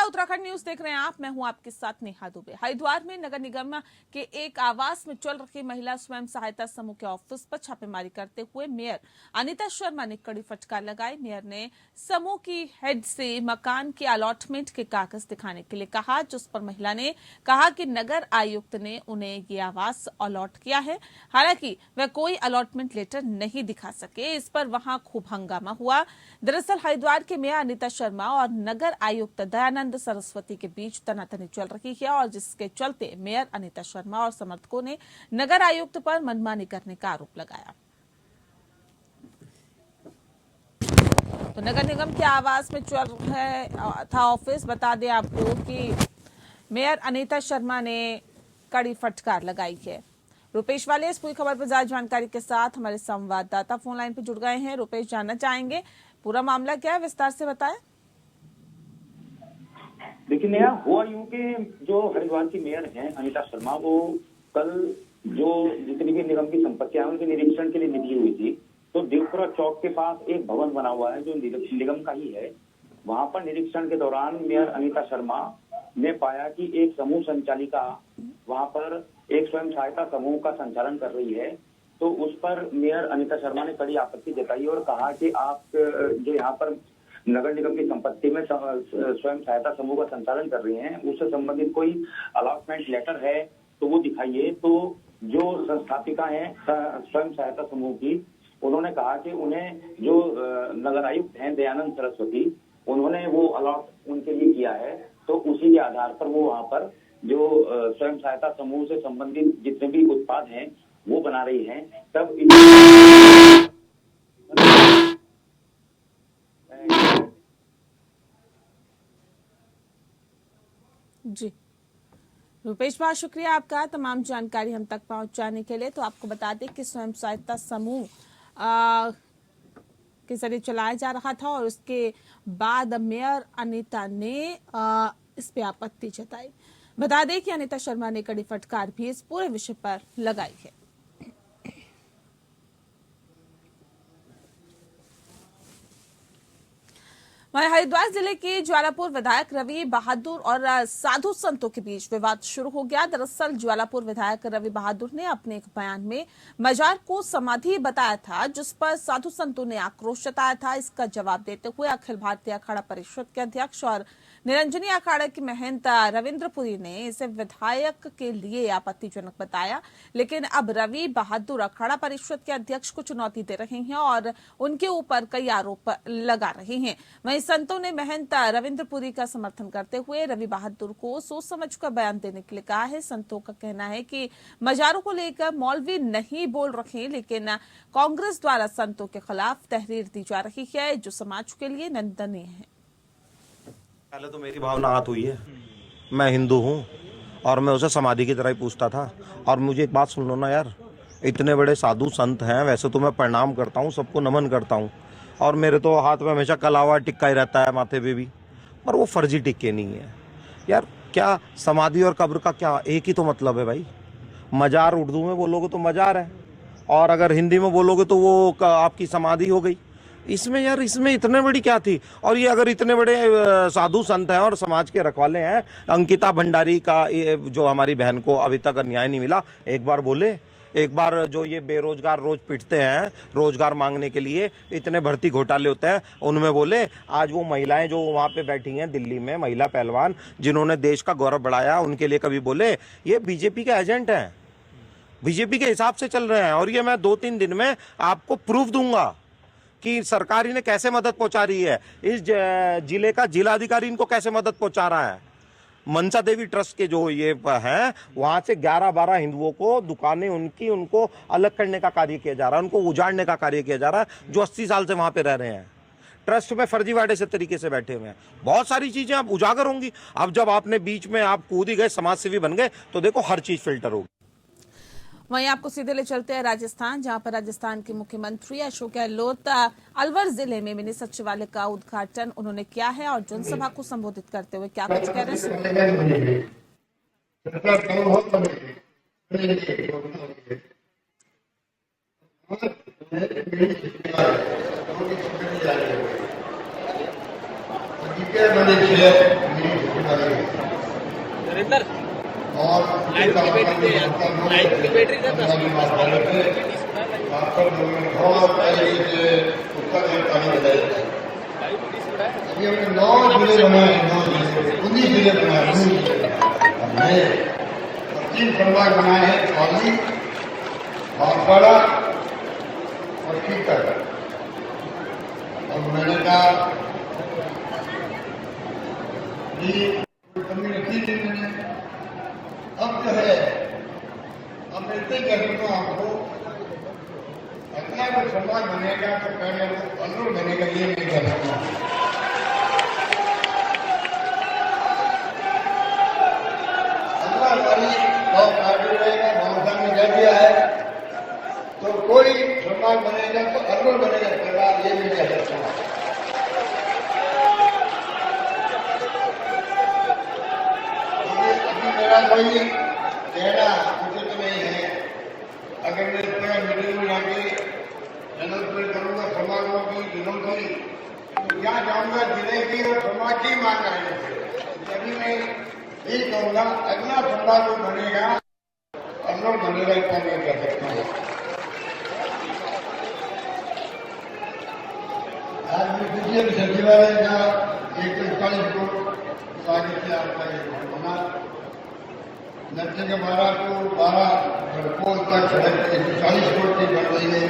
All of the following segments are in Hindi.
उत्तराखंड न्यूज देख रहे हैं आप। मैं हूं आपके साथ नेहा दुबे। हरिद्वार में नगर निगम के एक आवास में चल रही महिला स्वयं सहायता समूह के ऑफिस पर छापेमारी करते हुए मेयर अनीता शर्मा ने कड़ी फटकार लगाई। मेयर ने समूह की हेड से मकान के अलॉटमेंट के कागज दिखाने के लिए कहा, जिस पर महिला ने कहा कि नगर आयुक्त ने उन्हें ये आवास अलॉट किया है। हालांकि वह कोई अलॉटमेंट लेटर नहीं दिखा सके। इस पर वहां खूब हंगामा हुआ। दरअसल हरिद्वार के मेयर अनीता शर्मा और नगर आयुक्त दयानंद सरस्वती के बीच तनातनी चल रही है और जिसके चलते मेयर अनीता शर्मा और समर्थकों ने नगर आयुक्त पर मनमानी करने का आरोप लगाया। तो नगर निगम के आवास में चल रहा था ऑफिस। बता दें आपको कि मेयर अनीता शर्मा ने कड़ी फटकार लगाई है। रुपेश वाले इस पूरी खबर पर ज्यादा जानकारी के साथ हमारे संवाददाता फोन लाइन पर जुड़ गए हैं। रुपेश, जानना चाहेंगे पूरा मामला क्या है, विस्तार से बताएं। देखिए नेहा, हुआ यूं के जो हरिद्वार की मेयर हैं अनीता शर्मा, वो कल जो जितनी भी निगम की संपत्तियां उनके निरीक्षण के लिए निकली हुई थी। तो देवपुरा चौक के पास एक भवन बना हुआ है जो निगम का ही है। वहां पर निरीक्षण के दौरान मेयर अनीता शर्मा ने पाया कि एक समूह संचालिका वहां पर एक स्वयं सहायता समूह का संचालन कर रही है। तो उस पर मेयर अनीता शर्मा ने कड़ी आपत्ति जताई और कहा कि आप जो यहाँ पर नगर निगम की संपत्ति में स्वयं सहायता समूह का संचालन कर रही हैं, उससे संबंधित कोई अलॉटमेंट लेटर है तो वो दिखाइए। तो जो संस्थापिका है स्वयं सहायता समूह की, उन्होंने कहा कि उन्हें जो नगर आयुक्त हैं दयानंद सरस्वती, उन्होंने वो अलॉट उनके लिए किया है। तो उसी के आधार पर वो वहां पर जो स्वयं सहायता समूह से संबंधित जितने भी उत्पाद हैं वो बना रही हैं। तब जी रुपेश, बहुत शुक्रिया आपका तमाम जानकारी हम तक पहुंचाने के लिए। तो आपको बता दें कि स्वयं सहायता समूह के जरिए चलाया जा रहा था और उसके बाद मेयर अनीता ने इस पे आपत्ति जताई। बता दें कि अनीता शर्मा ने कड़ी फटकार भी इस पूरे विषय पर लगाई है। वहीं हरिद्वार जिले के ज्वालापुर विधायक रवि बहादुर और साधु संतों के बीच विवाद शुरू हो गया। दरअसल ज्वालापुर विधायक रवि बहादुर ने अपने एक बयान में मजार को समाधि बताया था, जिस पर साधु संतों ने आक्रोश जताया था। इसका जवाब देते हुए अखिल भारतीय अखाड़ा परिषद के अध्यक्ष और निरंजनी अखाड़ा के महंत रविंद्रपुरी ने इसे विधायक के लिए आपत्तिजनक बताया। लेकिन अब रवि बहादुर अखाड़ा परिषद के अध्यक्ष को चुनौती दे रहे हैं और उनके ऊपर कई आरोप लगा रहे हैं। वहीं संतों ने महंत रविंद्रपुरी का समर्थन करते हुए रवि बहादुर को सोच समझकर बयान देने के लिए कहा है। संतों का कहना है कि मजारों को लेकर मौलवी नहीं बोल रहे, लेकिन कांग्रेस द्वारा संतों के खिलाफ तहरीर दी जा रही है, जो समाज के लिए निंदनीय है। पहले तो मेरी भावना आहत हुई है। मैं हिंदू हूँ और मैं उसे समाधि की तरह ही पूछता था। और मुझे एक बात सुन लो ना यार, इतने बड़े साधु संत हैं, वैसे तो मैं प्रणाम करता हूँ, सबको नमन करता हूँ और मेरे तो हाथ में हमेशा कलावा टिक्का ही रहता है, माथे पे भी, पर वो फर्जी टिक्के नहीं है यार। क्या समाधि और कब्र का क्या एक ही तो मतलब है भाई। मजार उर्दू में बोलोगे तो मजार है और अगर हिंदी में बोलोगे तो वो आपकी समाधि हो गई। इसमें यार, इसमें इतने बड़ी क्या थी। और ये अगर इतने बड़े साधु संत हैं और समाज के रखवाले हैं, अंकिता भंडारी का जो हमारी बहन को अभी तक न्याय नहीं मिला, एक बार बोले, एक बार जो ये बेरोजगार रोज पिटते हैं रोजगार मांगने के लिए, इतने भर्ती घोटाले होते हैं, उनमें बोले। आज वो महिलाएं जो वहां पे बैठी हैं दिल्ली में, महिला पहलवान जिन्होंने देश का गौरव बढ़ाया, उनके लिए कभी बोले ये बीजेपी के एजेंट हैं, बीजेपी के हिसाब से चल रहे हैं। और ये मैं 2-3 दिन में आपको प्रूफ दूंगा कि सरकार इन्हें कैसे मदद पहुंचा रही है। इस जिले का जिलाधिकारी इनको कैसे मदद पहुंचा रहा है। मनसा देवी ट्रस्ट के जो ये हैं, वहां से 11-12 हिंदुओं को दुकानें उनको अलग करने का कार्य किया जा रहा है, उनको उजाड़ने का कार्य किया जा रहा है, जो 80 साल से वहां पे रह रहे हैं। ट्रस्ट में फर्जीवाड़े से तरीके से बैठे हुए हैं। बहुत सारी चीजें अब उजागर होंगी। अब जब आपने बीच में आप कूद ही गए, समाज सेवी बन गए, तो देखो हर चीज फिल्टर होगी। वहीं आपको सीधे ले चलते हैं राजस्थान, जहां पर राजस्थान के मुख्यमंत्री अशोक गहलोत अलवर जिले में मिनी सचिवालय का उद्घाटन उन्होंने किया है और जनसभा को संबोधित करते हुए क्या कुछ कह रहे हैं। नरेंद्र और लाइव की बैटरी का बहुत पहले से उत्तर पानी बताया अभी हमने 9 जिले बनाए हैं, 9 जिले 19 जिले बनाए 19 जिले हमने 3 संभाग बनाए हैं, पाली, बांसवाड़ा और सीकर। और मैंने कहा कि कोई कमी रखी नहीं मैंने। अब जो है अब मैं इतने कह सकता हूँ आपको, अगला जो समाज बनेगा तो पहले वो अनूर बनेगा, ये नहीं कह सकता। अगला हमारी टॉप पार्टी रहेगा, भावसा ने कह दिया है, तो कोई समाज बनेगा तो अनूर बनेगा, सरकार ये नहीं कह सकता। अभी मेरा कोई कहना उचित नहीं है। अगर मैं इस तरह मीटिंग में जाके एनाउंसमेंट करूंगा समाजों की, जिलों की, तो क्या जाऊंगा जिले की और समाज की मांग करने से। तभी मैं यही कहूंगा अगला समाज जो बनेगा अनोट बनेगा, इतना मैं कह सकता हूँ। आज मैं पिछले सचिवालय का 140 करोड़ स्वागत से आपका ये बना नक्शे के 12 को 12 पोल तक सड़क 140 करोड़ की बन रही है।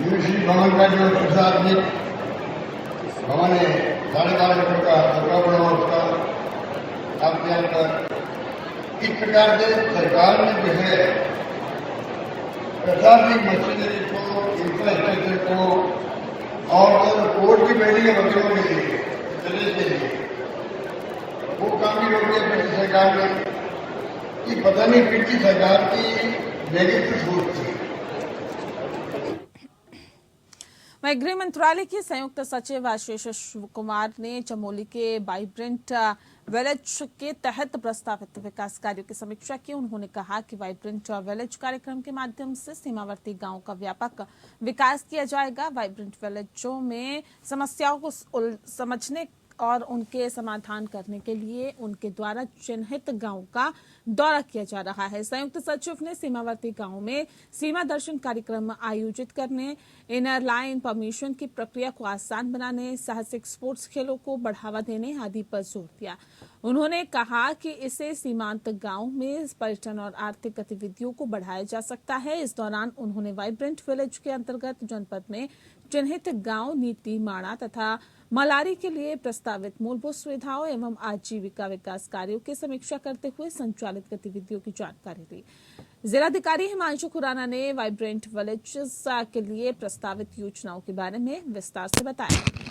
यूनिवर्सिटी भवन का जो प्रशासनिक भवन है 12.5 करोड़ का अगला बड़ा उसका आपके यहाँ पर। इस प्रकार से सरकार ने जो है प्रशासनिक मशीनरी को, इंफ्रास्ट्रक्चर को और कोर्ट की बिल्डिंग है बच्चों के लिए, प्रदेश के लिए, वो काम भी रोक दिया पिछली सरकार ने। कि पता नहीं पिछली सरकार की नेगेटिव सोच थी। वहीं गृह मंत्रालय की संयुक्त सचिव आशीष कुमार ने चमोली के वाइब्रेंट विलेज के तहत प्रस्तावित विकास कार्यों की समीक्षा की। उन्होंने कहा कि वाइब्रेंट विलेज कार्यक्रम के माध्यम से सीमावर्ती गांवों का व्यापक विकास किया जाएगा। वाइब्रेंट विलेजों में समस्याओं को समझने और उनके समाधान करने के लिए उनके द्वारा चिन्हित गांवों का दौरा किया जा रहा है। संयुक्त सचिव ने सीमावर्ती गांवों में सीमा दर्शन कार्यक्रम आयोजित करने, इनर लाइन परमिशन की प्रक्रिया को आसान बनाने, साहसिक स्पोर्ट्स खेलों को बढ़ावा देने आदि पर जोर दिया। उन्होंने कहा कि इससे सीमांत गांव में पर्यटन और आर्थिक गतिविधियों को बढ़ाया जा सकता है। इस दौरान उन्होंने वाइब्रेंट विलेज के अंतर्गत जनपद में चिन्हित गांव नीति माणा तथा मलारी के लिए प्रस्तावित मूलभूत सुविधाओं एवं आजीविका विकास कार्यों की समीक्षा करते हुए संचालित गतिविधियों की जानकारी दी। जिलाधिकारी हिमांशु खुराना ने वाइब्रेंट विलेजेस के लिए प्रस्तावित योजनाओं के बारे में विस्तार से बताया।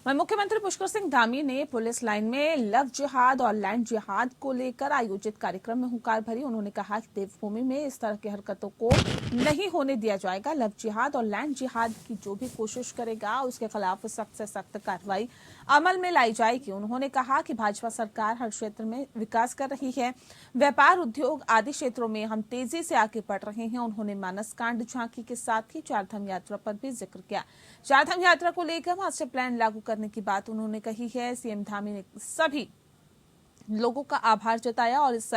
वहीं मुख्यमंत्री पुष्कर सिंह धामी ने पुलिस लाइन में लव जिहाद और लैंड जिहाद को लेकर आयोजित कार्यक्रम में हुंकार भरी। उन्होंने कहा कि देवभूमि में इस तरह की हरकतों को नहीं होने दिया जाएगा। लव जिहाद और लैंड जिहाद की जो भी कोशिश करेगा उसके खिलाफ सख्त से सख्त कार्रवाई अमल में लाई जाएगी। उन्होंने कहा कि भाजपा सरकार हर क्षेत्र में विकास कर रही है, व्यापार, उद्योग आदि क्षेत्रों में हम तेजी से आगे बढ़ रहे हैं। उन्होंने मानस कांड झांकी के साथ ही चारधाम यात्रा पर भी जिक्र किया। चारधाम यात्रा को लेकर मास्टर प्लान लागू करने की बात उन्होंने कही है। सीएम धामी ने सभी लोगों का आभार जताया और इस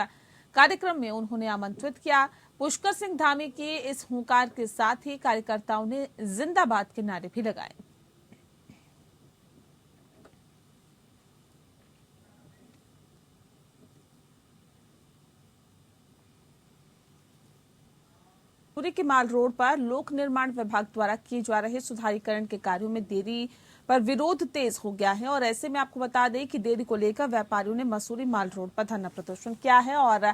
कार्यक्रम में उन्होंने आमंत्रित किया। पुष्कर सिंह धामी के इस हुंकार के साथ ही कार्यकर्ताओं ने जिंदाबाद के नारे भी लगाए। पुरी के माल रोड पर लोक निर्माण विभाग द्वारा किए जा रहे सुधारीकरण के कार्यों में देरी पर विरोध तेज हो गया है और ऐसे में आपको बता दें कि देरी को लेकर व्यापारियों ने मसूरी माल रोड पर धरना प्रदर्शन किया है और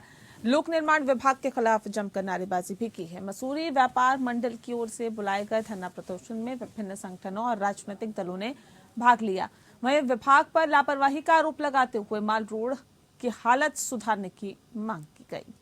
लोक निर्माण विभाग के खिलाफ जमकर नारेबाजी भी की है। मसूरी व्यापार मंडल की ओर से बुलाए गए धरना प्रदर्शन में विभिन्न संगठनों और राजनीतिक दलों ने भाग लिया। वहीं विभाग पर लापरवाही का आरोप लगाते हुए माल रोड की हालत सुधारने की मांग की गई।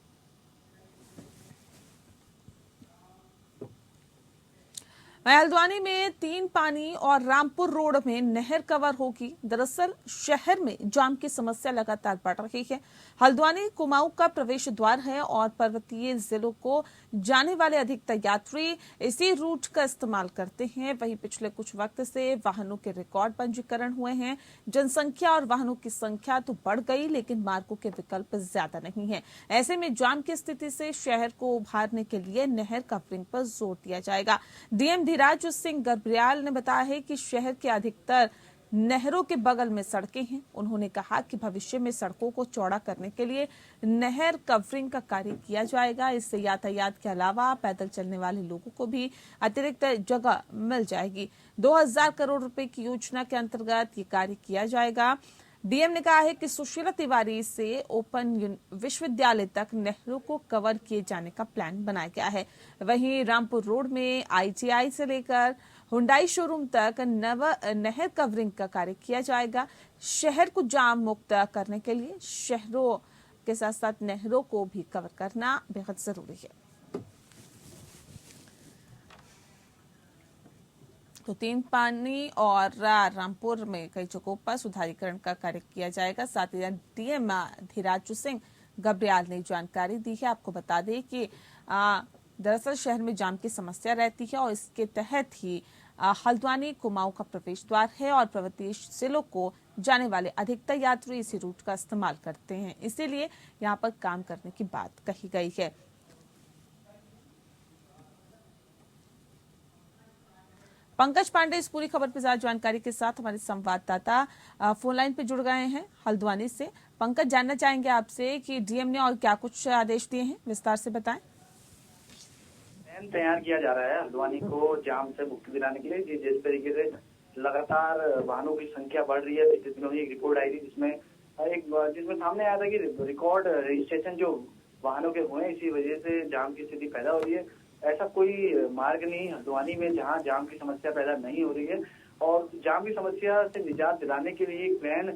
वहीं हल्द्वानी में तीन पानी और रामपुर रोड में नहर कवर होगी। दरअसल शहर में जाम की समस्या लगातार बढ़ रही है। हल्द्वानी कुमाऊं का प्रवेश द्वार है और पर्वतीय जिलों को जाने वाले अधिकतर यात्री इसी रूट का इस्तेमाल करते हैं। वहीं पिछले कुछ वक्त से वाहनों के रिकॉर्ड पंजीकरण हुए हैं। जनसंख्या और वाहनों की संख्या तो बढ़ गई, लेकिन मार्गों के विकल्प ज्यादा नहीं है। ऐसे में जाम की स्थिति से शहर को उभारने के लिए नहर कवरिंग पर जोर दिया जाएगा। डीएम धीराज सिंह गर्ब्याल ने बताया है कि शहर के अधिकतर नहरों के बगल में सड़कें हैं। उन्होंने कहा कि भविष्य में सड़कों को चौड़ा करने के लिए नहर कवरिंग का कार्य किया जाएगा। इससे यातायात के अलावा पैदल चलने वाले लोगों को भी अतिरिक्त जगह मिल जाएगी। 2000 करोड़ रुपए की योजना के अंतर्गत ये कार्य किया जाएगा। डीएम ने कहा है कि सुशीला तिवारी से ओपन विश्वविद्यालय तक नहरों को कवर किए जाने का प्लान बनाया गया है। वहीं रामपुर रोड में आईटीआई से लेकर हुंडई शोरूम तक नहर कवरिंग का कार्य किया जाएगा। शहर को जाम मुक्त करने के लिए शहरों के साथ साथ नहरों को भी कवर करना बेहद जरूरी है। तो तीन पानी और रामपुर में कई जगहों पर सुधारीकरण का कार्य किया जाएगा। साथ ही डीएम धीराज सिंह गर्ब्याल ने जानकारी दी है। आपको बता दें कि दरअसल शहर में जाम की समस्या रहती है और इसके तहत ही हल्द्वानी कुमाऊं का प्रवेश द्वार है और पर्वतीय जिलों को जाने वाले अधिकतर यात्री इसी रूट का इस्तेमाल करते हैं। इसीलिए यहाँ पर काम करने की बात कही गई है। पंकज पांडे इस पूरी खबर पर ज्यादा जानकारी के साथ हमारे संवाददाता फोन लाइन पे जुड़ गए हैं हल्द्वानी से। पंकज, जानना चाहेंगे आपसे कि डीएम ने और क्या कुछ आदेश दिए हैं, विस्तार से बताएं। प्लान तैयार किया जा रहा है हल्द्वानी को जाम से मुक्ति दिलाने के लिए। जिस तरीके से लगातार वाहनों की संख्या बढ़ रही है, पिछले दिनों ही एक रिपोर्ट आई थी जिसमें सामने आया था कि रिकॉर्ड रजिस्ट्रेशन जो वाहनों के हुए, इसी वजह से जाम की स्थिति पैदा हो रही है। ऐसा कोई मार्ग नहीं हल्द्वानी में जहां जाम की समस्या पैदा नहीं हो रही है, और जाम की समस्या से निजात दिलाने के लिए एक प्लान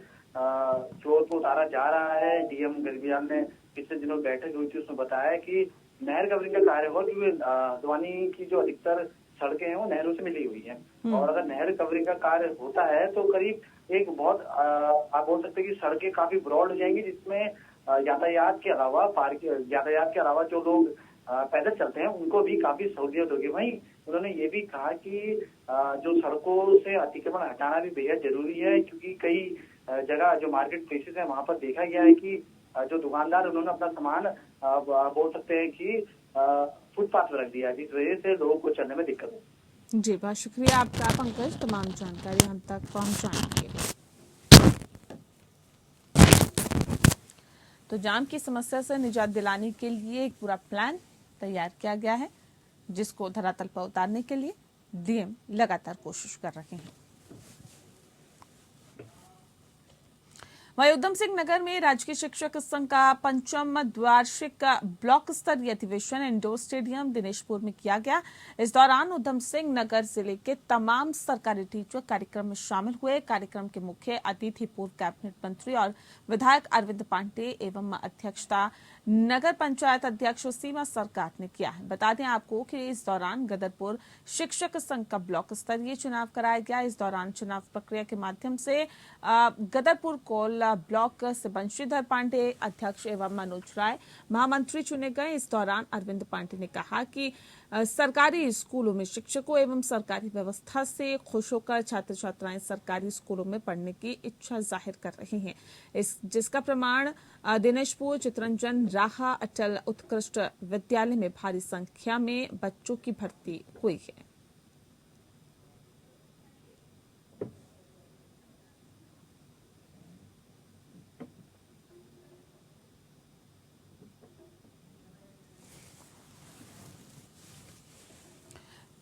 फ्लोर पर उतारा जा रहा है। डीएम गर्ब्याल ने पिछले दिनों बैठक हुई थी, उसमें बताया कि नहर कवरिंग का कार्य होगा, क्योंकि हल्द्वानी की जो अधिकतर सड़कें हैं वो नहरों से मिली हुई हैं, और अगर नहर कवरिंग का कार्य होता है तो करीब एक बहुत आप बोल सकते हैं कि सड़कें काफी ब्रॉड हो जाएंगी, जिसमें यातायात के अलावा जो लोग पैदल चलते हैं उनको भी काफी सहूलियत होगी। वहीं उन्होंने ये भी कहा कि जो सड़कों से अतिक्रमण हटाना भी बेहद जरूरी है, क्योंकि कई जगह जो मार्केट प्लेसेस है वहां पर देखा गया है कि जो दुकानदार उन्होंने अपना सामान बोल सकते हैं कि फुटपाथ पर रख दिया है, जिस वजह से लोगों को चलने में दिक्कत हो। जी, बहुत शुक्रिया आपका पंकज, तमाम जानकारी हम तक पहुंचाने के लिए। तो जाम की समस्या से निजात दिलाने के लिए एक पूरा प्लान तैयार किया गया है, जिसको धरातल पर उतारने के लिए डीएम लगातार कोशिश कर रहे हैं। वहीं उधम सिंह नगर में राजकीय शिक्षक संघ का 5वां द्वार्षिक ब्लॉक स्तरीय अधिवेशन इंडोर स्टेडियम दिनेशपुर में किया गया। इस दौरान उधम सिंह नगर जिले के तमाम सरकारी टीचर कार्यक्रम में शामिल हुए। कार्यक्रम के मुख्य अतिथि पूर्व कैबिनेट मंत्री और विधायक अरविंद पांडे एवं अध्यक्षता नगर पंचायत अध्यक्ष सीमा सरकार ने किया है। बता दें आपको कि इस दौरान गदरपुर शिक्षक संघ का ब्लॉक स्तरीय चुनाव कराया गया। इस दौरान चुनाव प्रक्रिया के माध्यम से गदरपुर कोल ब्लॉक से बंशीधर पांडे अध्यक्ष एवं मनोज राय महामंत्री चुने गए। इस दौरान अरविंद पांडे ने कहा कि सरकारी स्कूलों में शिक्षकों एवं सरकारी व्यवस्था से खुश होकर छात्र छात्राएं सरकारी स्कूलों में पढ़ने की इच्छा जाहिर कर रही हैं, जिसका प्रमाण दिनेशपुर चितरंजन राहा अटल उत्कृष्ट विद्यालय में भारी संख्या में बच्चों की भर्ती हुई है।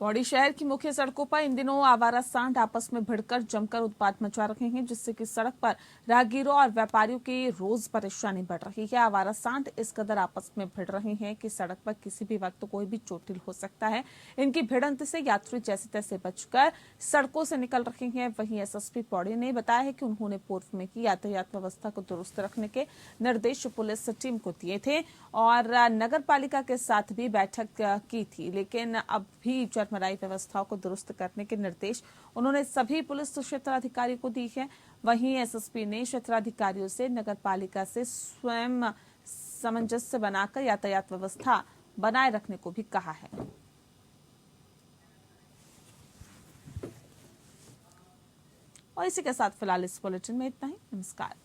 पौड़ी शहर की मुख्य सड़कों पर इन दिनों आवारा सांड आपस में भिड़कर जमकर उत्पात मचा रहे हैं, जिससे कि सड़क पर राहगीरों और व्यापारियों की रोज परेशानी बढ़ रही है। आवारा सांड इस कदर आपस में भिड़ रहे हैं कि सड़क पर किसी भी वक्त कोई भी चोटिल हो सकता है। इनकी भिड़ंत से यात्री जैसे तैसे बचकर सड़कों से निकल रहे हैं। वहीं एसएसपी पौड़ी ने बताया है कि उन्होंने पूर्व में की यातायात व्यवस्था को दुरुस्त रखने के निर्देश पुलिस टीम को दिए थे और नगर पालिका के साथ भी बैठक की थी, लेकिन अब भी रोजमर्रा व्यवस्थाओं को दुरुस्त करने के निर्देश उन्होंने सभी पुलिस क्षेत्राधिकारियों को दी है। वहीं एसएसपी ने क्षेत्राधिकारियों से नगरपालिका से स्वयं सामंजस्य बनाकर यातायात व्यवस्था बनाए रखने को भी कहा है। और इसी के साथ फिलहाल इस बुलेटिन में इतना ही। नमस्कार।